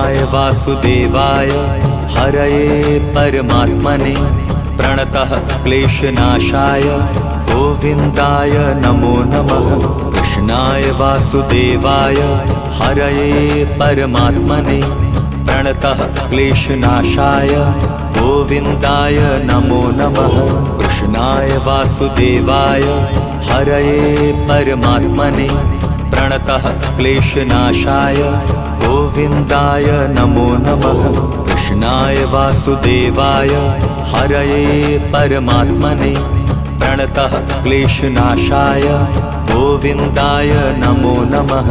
कृष्णाय वासुदेवाय हरये परमात्मने प्रणतः क्लेशनाशाय गोविन्दाय नमो नमः। कृष्णाय वासुदेवाय हरये परमात्मने प्रणतः क्लेशनाशाय गोविन्दाय नमो नमः। कृष्णाय वासुदेवाय हरये परमात्मने प्रणतः क्लेशनाशाय गोविन्दाय नमो नमः। कृष्णाय वासुदेवाय हरये परमात्मने प्रणतः क्लेशनाशाय गोविन्दाय नमो नमः।